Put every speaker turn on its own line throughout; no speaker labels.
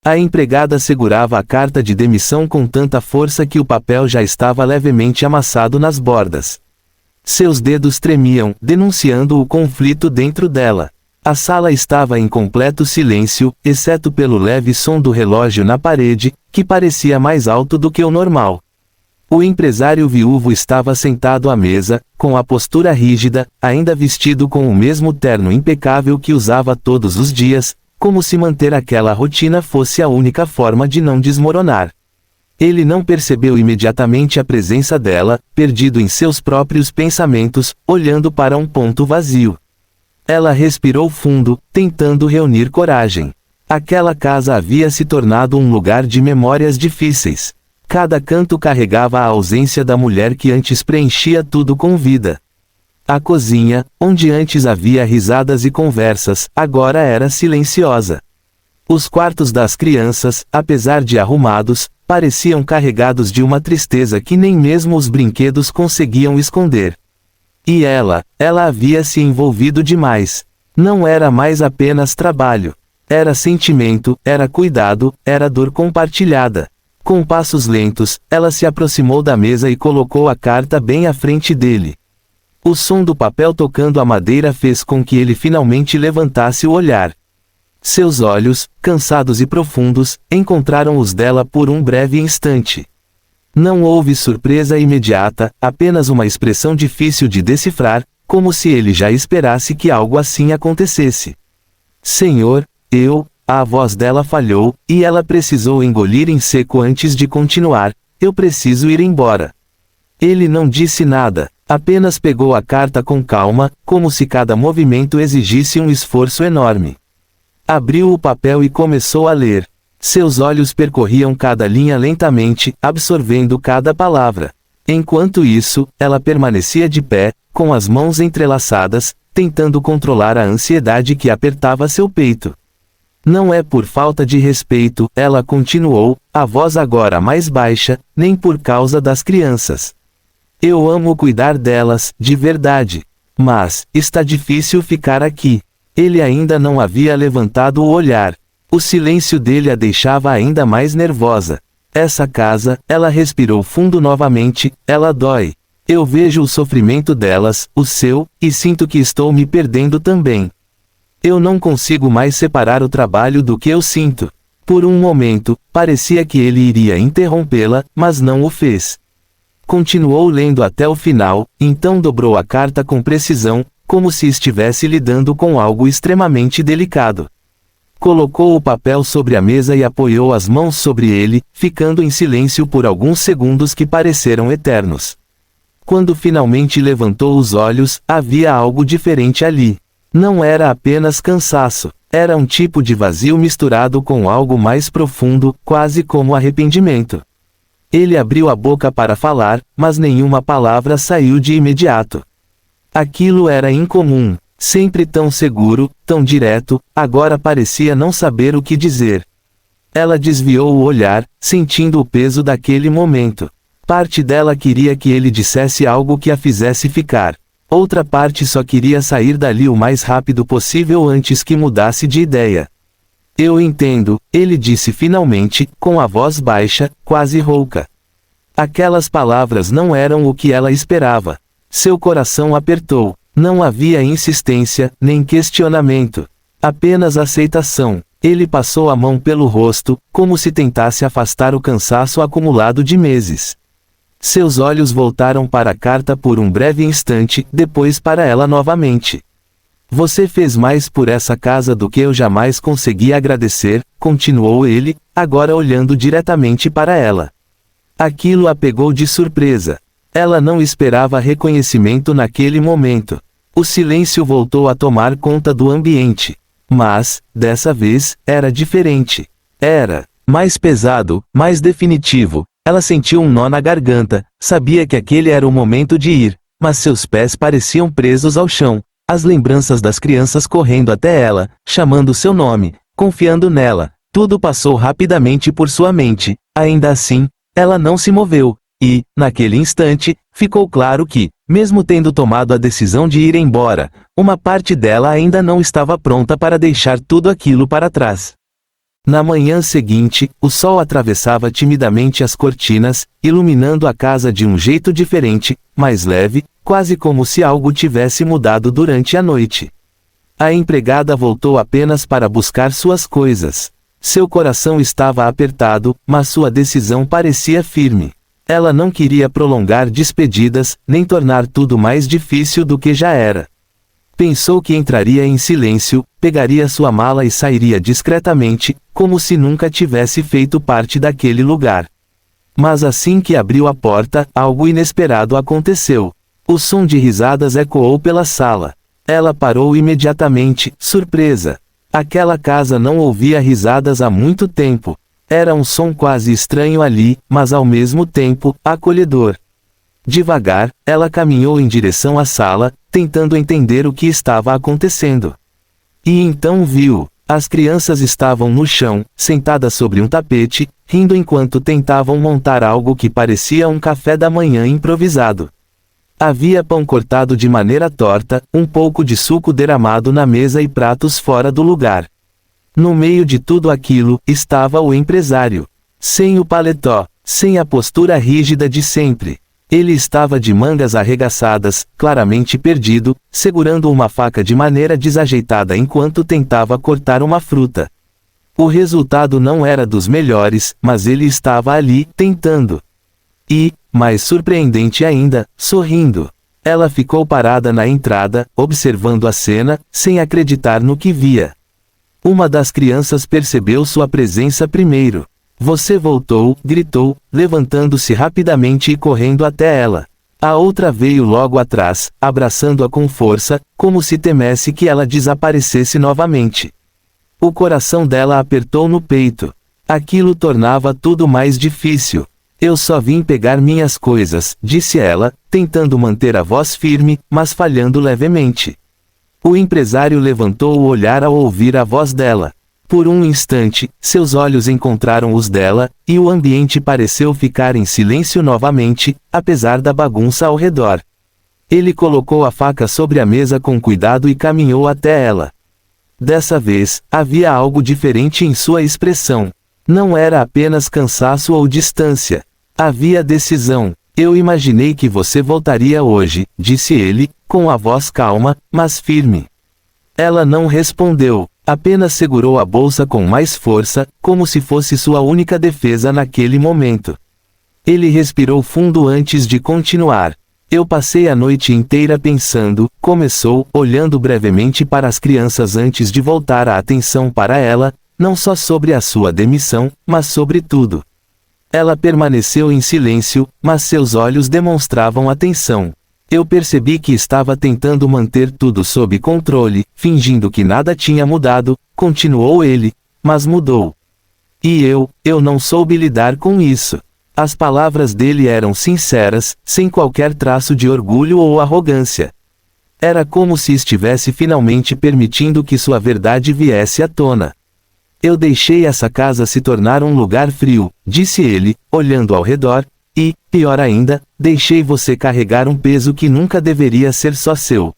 A empregada segurava a carta de demissão com tanta força que o papel já estava levemente amassado nas bordas. Seus dedos tremiam, denunciando o conflito dentro dela. A sala estava em completo silêncio, exceto pelo leve som do relógio na parede, que parecia mais alto do que o normal. O empresário viúvo estava sentado à mesa, com a postura rígida, ainda vestido com o mesmo terno impecável que usava todos os dias, como se manter aquela rotina fosse a única forma de não desmoronar. Ele não percebeu imediatamente a presença dela, perdido em seus próprios pensamentos, olhando para um ponto vazio. Ela respirou fundo, tentando reunir coragem. Aquela casa havia se tornado um lugar de memórias difíceis. Cada canto carregava a ausência da mulher que antes preenchia tudo com vida. A cozinha, onde antes havia risadas e conversas, agora era silenciosa. Os quartos das crianças, apesar de arrumados, pareciam carregados de uma tristeza que nem mesmo os brinquedos conseguiam esconder. E ela havia se envolvido demais. Não era mais apenas trabalho. Era sentimento, era cuidado, era dor compartilhada. Com passos lentos, ela se aproximou da mesa e colocou a carta bem à frente dele. O som do papel tocando a madeira fez com que ele finalmente levantasse o olhar. Seus olhos, cansados e profundos, encontraram os dela por um breve instante. Não houve surpresa imediata, apenas uma expressão difícil de decifrar, como se ele já esperasse que algo assim acontecesse. Senhor, a voz dela falhou, e ela precisou engolir em seco antes de continuar, eu preciso ir embora. Ele não disse nada, apenas pegou a carta com calma, como se cada movimento exigisse um esforço enorme. Abriu o papel e começou a ler. Seus olhos percorriam cada linha lentamente, absorvendo cada palavra. Enquanto isso, ela permanecia de pé, com as mãos entrelaçadas, tentando controlar a ansiedade que apertava seu peito. Não é por falta de respeito, ela continuou, a voz agora mais baixa, nem por causa das crianças. Eu amo cuidar delas, de verdade. Mas, está difícil ficar aqui. Ele ainda não havia levantado o olhar. O silêncio dele a deixava ainda mais nervosa. Essa casa, ela respirou fundo novamente, ela dói. Eu vejo o sofrimento delas, o seu, e sinto que estou me perdendo também. Eu não consigo mais separar o trabalho do que eu sinto. Por um momento, parecia que ele iria interrompê-la, mas não o fez. Continuou lendo até o final, então dobrou a carta com precisão, como se estivesse lidando com algo extremamente delicado. Colocou o papel sobre a mesa e apoiou as mãos sobre ele, ficando em silêncio por alguns segundos que pareceram eternos. Quando finalmente levantou os olhos, havia algo diferente ali. Não era apenas cansaço, era um tipo de vazio misturado com algo mais profundo, quase como arrependimento. Ele abriu a boca para falar, mas nenhuma palavra saiu de imediato. Aquilo era incomum. Sempre tão seguro, tão direto, agora parecia não saber o que dizer. Ela desviou o olhar, sentindo o peso daquele momento. Parte dela queria que ele dissesse algo que a fizesse ficar. Outra parte só queria sair dali o mais rápido possível antes que mudasse de ideia. Eu entendo, ele disse finalmente, com a voz baixa, quase rouca. Aquelas palavras não eram o que ela esperava. Seu coração apertou. Não havia insistência, nem questionamento. Apenas aceitação. Ele passou a mão pelo rosto, como se tentasse afastar o cansaço acumulado de meses. Seus olhos voltaram para a carta por um breve instante, depois para ela novamente. Você fez mais por essa casa do que eu jamais consegui agradecer, continuou ele, agora olhando diretamente para ela. Aquilo a pegou de surpresa. Ela não esperava reconhecimento naquele momento. O silêncio voltou a tomar conta do ambiente. Mas, dessa vez, era diferente. Era mais pesado, mais definitivo. Ela sentiu um nó na garganta, sabia que aquele era o momento de ir, mas seus pés pareciam presos ao chão. As lembranças das crianças correndo até ela, chamando seu nome, confiando nela, tudo passou rapidamente por sua mente. Ainda assim, ela não se moveu, e, naquele instante, ficou claro que, mesmo tendo tomado a decisão de ir embora, uma parte dela ainda não estava pronta para deixar tudo aquilo para trás. Na manhã seguinte, o sol atravessava timidamente as cortinas, iluminando a casa de um jeito diferente, mais leve, quase como se algo tivesse mudado durante a noite. A empregada voltou apenas para buscar suas coisas. Seu coração estava apertado, mas sua decisão parecia firme. Ela não queria prolongar despedidas, nem tornar tudo mais difícil do que já era. Pensou que entraria em silêncio, pegaria sua mala e sairia discretamente, como se nunca tivesse feito parte daquele lugar. Mas assim que abriu a porta, algo inesperado aconteceu. O som de risadas ecoou pela sala. Ela parou imediatamente, surpresa. Aquela casa não ouvia risadas há muito tempo. Era um som quase estranho ali, mas ao mesmo tempo, acolhedor. Devagar, ela caminhou em direção à sala, tentando entender o que estava acontecendo. E então viu. As crianças estavam no chão, sentadas sobre um tapete, rindo enquanto tentavam montar algo que parecia um café da manhã improvisado. Havia pão cortado de maneira torta, um pouco de suco derramado na mesa e pratos fora do lugar. No meio de tudo aquilo, estava o empresário. Sem o paletó, sem a postura rígida de sempre. Ele estava de mangas arregaçadas, claramente perdido, segurando uma faca de maneira desajeitada enquanto tentava cortar uma fruta. O resultado não era dos melhores, mas ele estava ali, tentando. E, mais surpreendente ainda, sorrindo. Ela ficou parada na entrada, observando a cena, sem acreditar no que via. Uma das crianças percebeu sua presença primeiro. Você voltou, gritou, levantando-se rapidamente e correndo até ela. A outra veio logo atrás, abraçando-a com força, como se temesse que ela desaparecesse novamente. O coração dela apertou no peito. Aquilo tornava tudo mais difícil. Eu só vim pegar minhas coisas, disse ela, tentando manter a voz firme, mas falhando levemente. O empresário levantou o olhar ao ouvir a voz dela. Por um instante, seus olhos encontraram os dela, e o ambiente pareceu ficar em silêncio novamente, apesar da bagunça ao redor. Ele colocou a faca sobre a mesa com cuidado e caminhou até ela. Dessa vez, havia algo diferente em sua expressão. Não era apenas cansaço ou distância. Havia decisão. Eu imaginei que você voltaria hoje, disse ele, com a voz calma, mas firme. Ela não respondeu, apenas segurou a bolsa com mais força, como se fosse sua única defesa naquele momento. Ele respirou fundo antes de continuar. Eu passei a noite inteira pensando, começou, olhando brevemente para as crianças antes de voltar a atenção para ela, não só sobre a sua demissão, mas sobre tudo. Ela permaneceu em silêncio, mas seus olhos demonstravam atenção. Eu percebi que estava tentando manter tudo sob controle, fingindo que nada tinha mudado, continuou ele, mas mudou. E eu não soube lidar com isso. As palavras dele eram sinceras, sem qualquer traço de orgulho ou arrogância. Era como se estivesse finalmente permitindo que sua verdade viesse à tona. Eu deixei essa casa se tornar um lugar frio, disse ele, olhando ao redor, e, pior ainda, deixei você carregar um peso que nunca deveria ser só seu.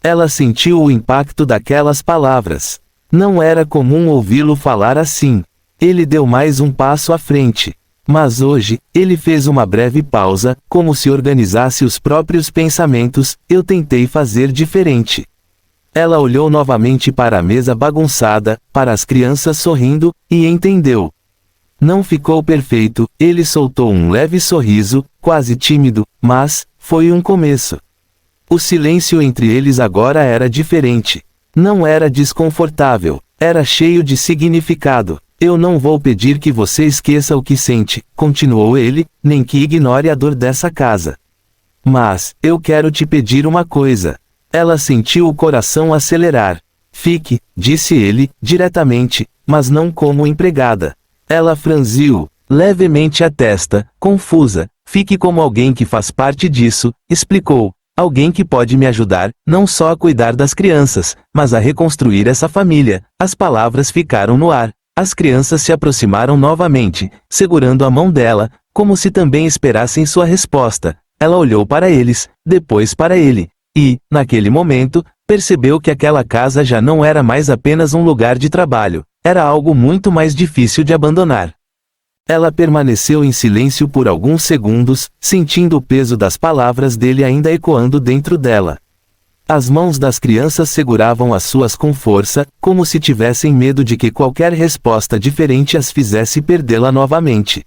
Ela sentiu o impacto daquelas palavras. Não era comum ouvi-lo falar assim. Ele deu mais um passo à frente. Mas hoje, ele fez uma breve pausa, como se organizasse os próprios pensamentos. Eu tentei fazer diferente. Ela olhou novamente para a mesa bagunçada, para as crianças sorrindo, e entendeu. Não ficou perfeito, ele soltou um leve sorriso, quase tímido, mas foi um começo. O silêncio entre eles agora era diferente. Não era desconfortável, era cheio de significado. Eu não vou pedir que você esqueça o que sente, continuou ele, nem que ignore a dor dessa casa. Mas, eu quero te pedir uma coisa. Ela sentiu o coração acelerar. Fique, disse ele, diretamente, mas não como empregada. Ela franziu levemente a testa, confusa. Fique como alguém que faz parte disso, explicou. Alguém que pode me ajudar, não só a cuidar das crianças, mas a reconstruir essa família. As palavras ficaram no ar. As crianças se aproximaram novamente, segurando a mão dela, como se também esperassem sua resposta. Ela olhou para eles, depois para ele. E, naquele momento, percebeu que aquela casa já não era mais apenas um lugar de trabalho. era algo muito mais difícil de abandonar. Ela permaneceu em silêncio por alguns segundos, sentindo o peso das palavras dele ainda ecoando dentro dela. As mãos das crianças seguravam as suas com força, como se tivessem medo de que qualquer resposta diferente as fizesse perdê-la novamente.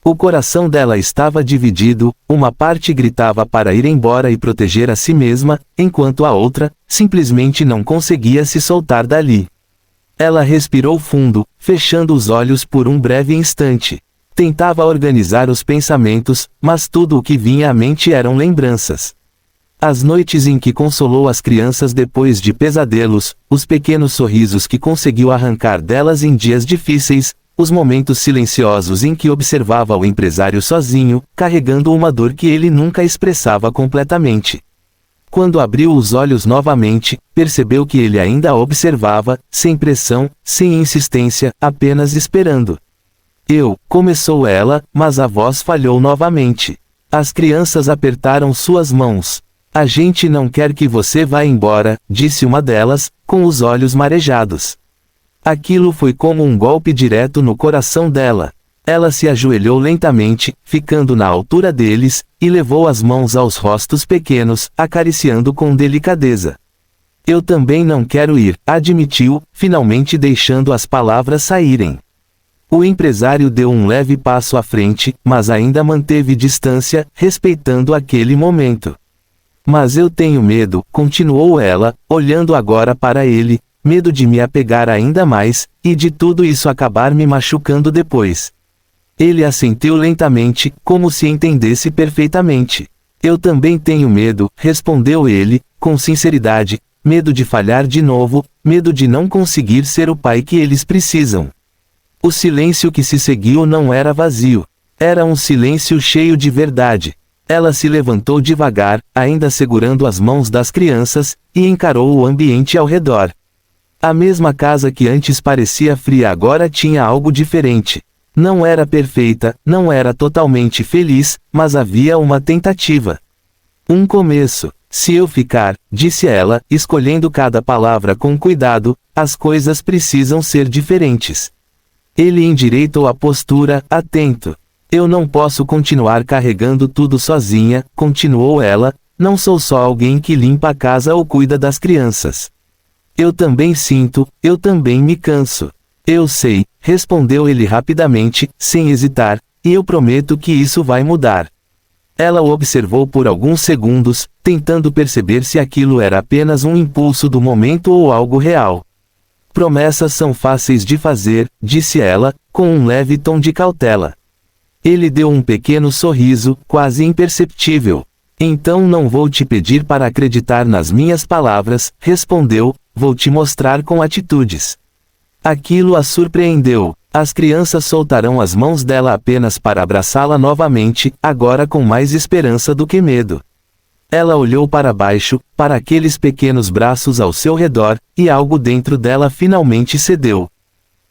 O coração dela estava dividido, uma parte gritava para ir embora e proteger a si mesma, enquanto a outra, simplesmente não conseguia se soltar dali. Ela respirou fundo, fechando os olhos por um breve instante. Tentava organizar os pensamentos, mas tudo o que vinha à mente eram lembranças. As noites em que consolou as crianças depois de pesadelos, os pequenos sorrisos que conseguiu arrancar delas em dias difíceis, os momentos silenciosos em que observava o empresário sozinho, carregando uma dor que ele nunca expressava completamente. Quando abriu os olhos novamente, percebeu que ele ainda a observava, sem pressão, sem insistência, apenas esperando. Começou ela, mas a voz falhou novamente. As crianças apertaram suas mãos. A gente não quer que você vá embora, disse uma delas, com os olhos marejados. Aquilo foi como um golpe direto no coração dela. Ela se ajoelhou lentamente, ficando na altura deles, e levou as mãos aos rostos pequenos, acariciando com delicadeza. Eu também não quero ir, admitiu, finalmente deixando as palavras saírem. O empresário deu um leve passo à frente, mas ainda manteve distância, respeitando aquele momento. Mas eu tenho medo, continuou ela, olhando agora para ele, medo de me apegar ainda mais, e de tudo isso acabar me machucando depois. Ele assentiu lentamente, como se entendesse perfeitamente. Eu também tenho medo, respondeu ele, com sinceridade, medo de falhar de novo, medo de não conseguir ser o pai que eles precisam. O silêncio que se seguiu não era vazio. Era um silêncio cheio de verdade. Ela se levantou devagar, ainda segurando as mãos das crianças, e encarou o ambiente ao redor. A mesma casa que antes parecia fria agora tinha algo diferente. Não era perfeita, não era totalmente feliz, mas havia uma tentativa. Um começo. Se eu ficar, disse ela, escolhendo cada palavra com cuidado, as coisas precisam ser diferentes. Ele endireitou a postura, atento. Eu não posso continuar carregando tudo sozinha, continuou ela, não sou só alguém que limpa a casa ou cuida das crianças. Eu também sinto, eu também me canso. Eu sei, respondeu ele rapidamente, sem hesitar, e eu prometo que isso vai mudar. Ela o observou por alguns segundos, tentando perceber se aquilo era apenas um impulso do momento ou algo real. Promessas são fáceis de fazer, disse ela, com um leve tom de cautela. Ele deu um pequeno sorriso, quase imperceptível. Então não vou te pedir para acreditar nas minhas palavras, respondeu, vou te mostrar com atitudes. Aquilo a surpreendeu. As crianças soltarão as mãos dela apenas para abraçá-la novamente, agora com mais esperança do que medo. Ela olhou para baixo, para aqueles pequenos braços ao seu redor, e algo dentro dela finalmente cedeu.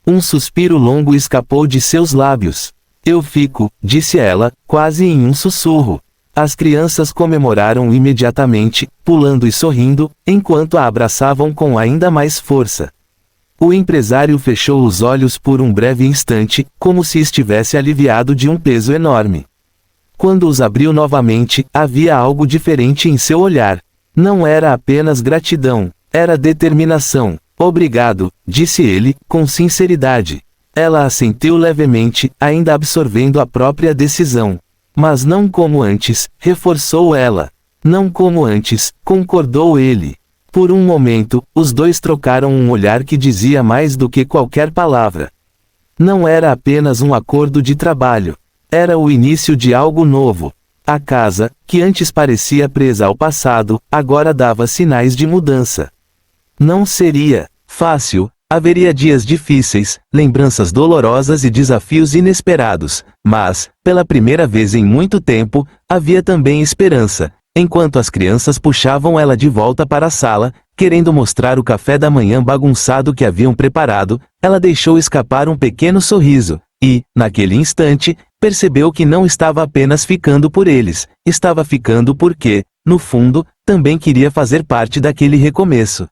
Um suspiro longo escapou de seus lábios. Eu fico, disse ela, quase em um sussurro. As crianças comemoraram imediatamente, pulando e sorrindo, enquanto a abraçavam com ainda mais força. O empresário fechou os olhos por um breve instante, como se estivesse aliviado de um peso enorme. Quando os abriu novamente, havia algo diferente em seu olhar. Não era apenas gratidão, era determinação. Obrigado, disse ele, com sinceridade. Ela assentiu levemente, ainda absorvendo a própria decisão. Mas não como antes, reforçou ela. Não como antes, concordou ele. Por um momento, os dois trocaram um olhar que dizia mais do que qualquer palavra. Não era apenas um acordo de trabalho. Era o início de algo novo. A casa, que antes parecia presa ao passado, agora dava sinais de mudança. Não seria fácil, haveria dias difíceis, lembranças dolorosas e desafios inesperados, mas, pela primeira vez em muito tempo, havia também esperança. Enquanto as crianças puxavam ela de volta para a sala, querendo mostrar o café da manhã bagunçado que haviam preparado, ela deixou escapar um pequeno sorriso, e, naquele instante, percebeu que não estava apenas ficando por eles, estava ficando porque, no fundo, também queria fazer parte daquele recomeço.